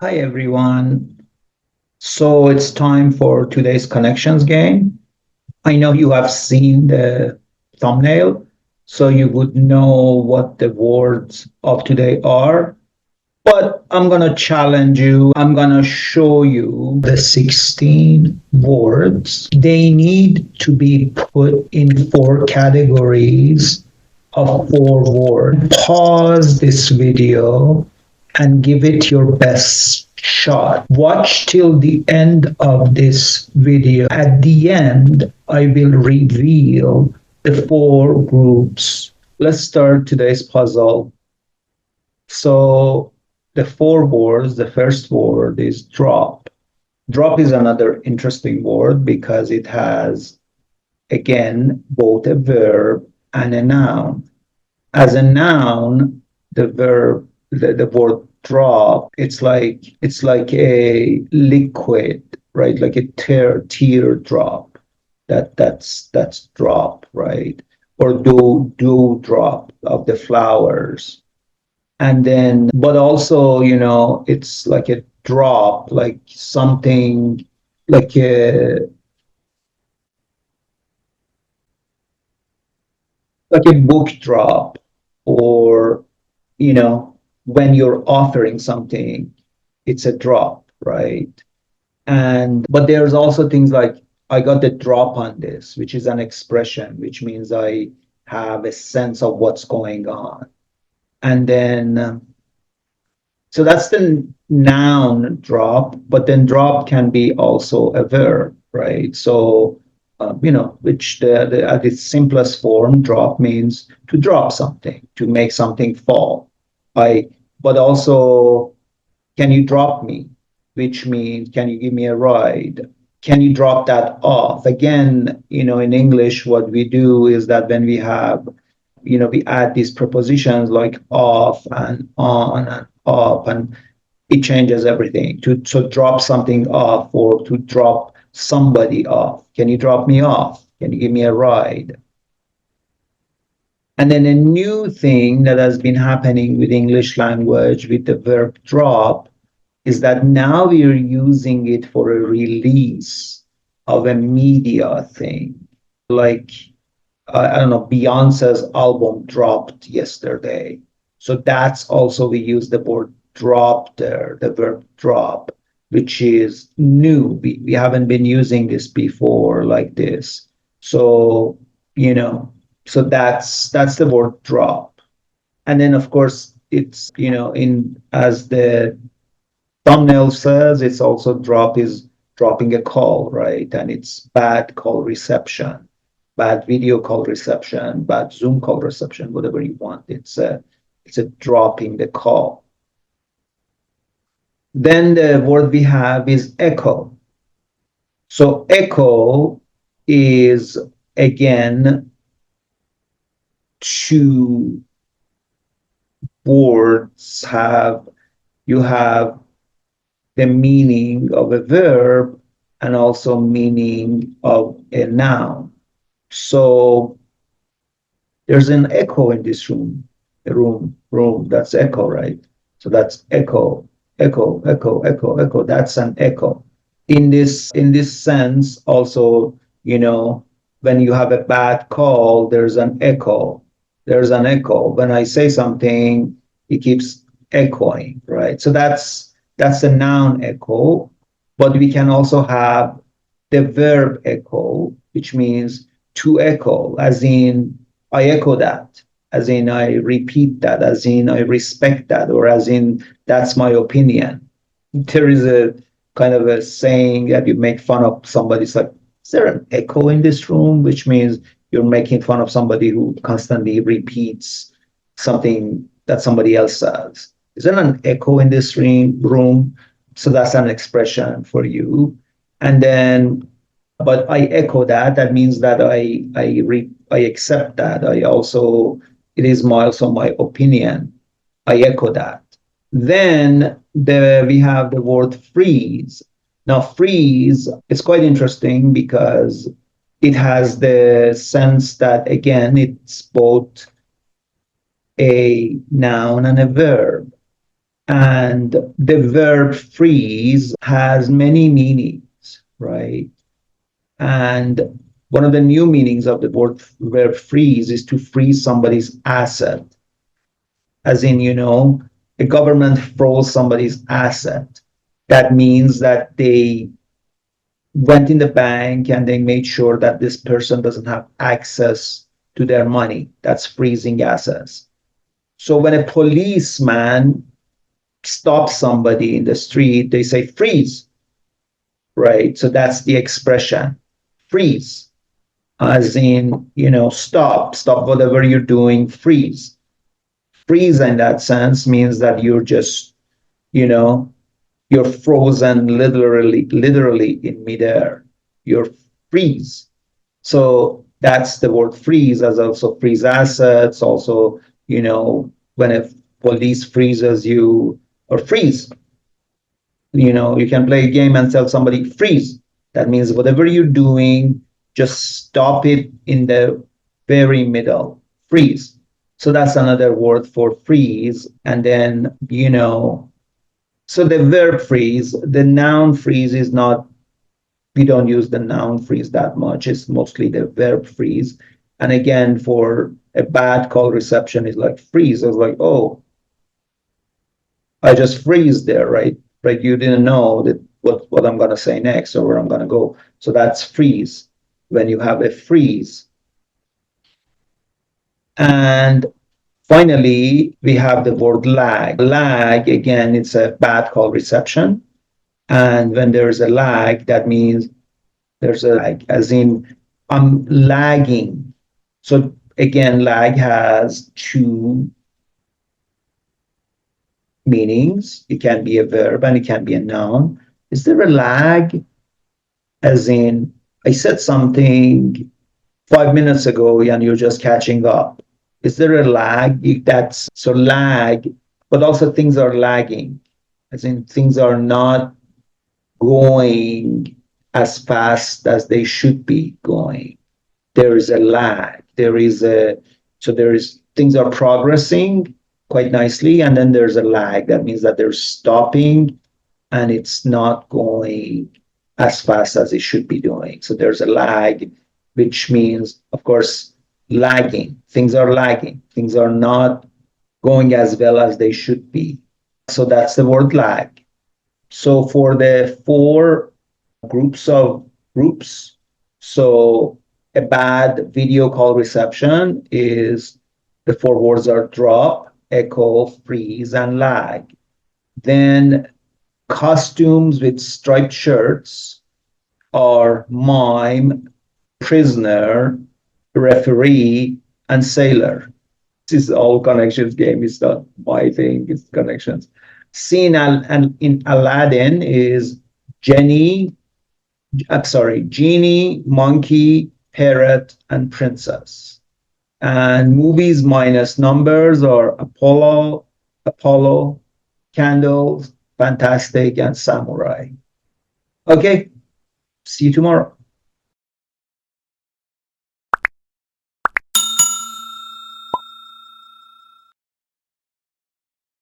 Hi everyone. So it's time for today's connections game. I know you have seen the thumbnail, so you would know what the words of today are. But I'm going to challenge you. I'm going to show you the 16 words. They need to be put in four categories of four words. Pause this video and give it your best shot. Watch till the end of this video. At the end, I will reveal the four groups. Let's start today's puzzle. So the four words, the first word is drop. Drop is another interesting word because it has, again, both a verb and a noun. As a noun, the verb, the word drop, it's like a liquid, right? Like a tear drop. That's drop, right? Or dew drop of the flowers. And then, but also, it's like a drop, like something like a book drop, or when you're offering something, it's a drop, right? And but there's also things like I got the drop on this, which is an expression, which means I have a sense of what's going on. And then so that's the noun drop, but then drop can be also a verb, right? So, which at its simplest form, drop means to drop something, to make something fall. I, but also, can you drop me? Which means, can you give me a ride? Can you drop that off? Again, in English, what we do is that when we have we add these prepositions like off and on and up, and it changes everything. To drop something off or to drop somebody off. Can you drop me off? Can you give me a ride? And then a new thing that has been happening with English language with the verb drop is that now we are using it for a release of a media thing. Like I don't know, Beyonce's album dropped yesterday. So that's also, we use the word drop there, the verb drop, which is new. We haven't been using this before like this. So, you know, so that's the word drop. And then of course it's, in as the thumbnail says, it's also drop is dropping a call, right? And it's bad call reception, bad video call reception, bad Zoom call reception, whatever you want. It's a dropping the call. Then the word we have is echo. So echo is, again, two words have, you have the meaning of a verb and also meaning of a noun. So there's an echo in this room, a room, that's echo, right? So that's echo, echo, echo, echo, echo. That's an echo. In this sense, also, when you have a bad call, there's an echo. There's an echo. When I say something, it keeps echoing, right? So that's the noun echo, but we can also have the verb echo, which means to echo, as in I echo that, as in I repeat that, as in I respect that, or as in that's my opinion. There is a kind of a saying that you make fun of somebody. It's like, is there an echo in this room? Which means you're making fun of somebody who constantly repeats something that somebody else says. Is there an echo in this room? So that's an expression for you. And then, but I echo that. That means that I accept that. I also, it is also my opinion. I echo that. Then we have the word freeze. Now, freeze, it's quite interesting because it has the sense that, again, it's both a noun and a verb. And the verb freeze has many meanings, right? And one of the new meanings of the word verb freeze is to freeze somebody's asset, as in, a government froze somebody's asset. That means that they went in the bank and they made sure that this person doesn't have access to their money. That's freezing assets. So when a policeman stops somebody in the street, they say freeze, right? So that's the expression, freeze, as in, stop whatever you're doing, freeze. Freeze in that sense means that you're just, you know, you're frozen literally in midair. You're freeze. So that's the word freeze, as also freeze assets, also, when a police freezes you, or freeze, you can play a game and tell somebody freeze. That means whatever you're doing, just stop it in the very middle, freeze. So that's another word for freeze. And then, so the verb freeze, the noun freeze is not, we don't use the noun freeze that much. It's mostly the verb freeze. And again, for a bad call reception, is like freeze. I was like, oh, I just freeze there, right? Right. You didn't know that what I'm going to say next or where I'm going to go. So that's freeze when you have a freeze. And finally, we have the word lag. Lag, again, it's a bad call reception. And when there's a lag, that means there's a lag, as in I'm lagging. So again, lag has two meanings. It can be a verb and it can be a noun. Is there a lag? As in, I said something 5 minutes ago and you're just catching up. Is there a lag? That's so lag, but also things are lagging, as in things are not going as fast as they should be going. There is a lag. There is things are progressing quite nicely, and then there's a lag. That means that they're stopping and it's not going as fast as it should be doing. So there's a lag, which means, of course, lagging. Things are lagging. Things are not going as well as they should be. So that's the word lag. So for the four groups, so a bad video call reception is the four words are drop, echo, freeze, and lag. Then costumes with striped shirts are mime, prisoner, referee, and sailor. This is all connections game. It's not my thing, it's connections. Scene and in Aladdin is Jenny, I'm sorry, genie, monkey, parrot, and princess. And movies minus numbers are Apollo, candles, fantastic, and samurai. Okay, see you tomorrow.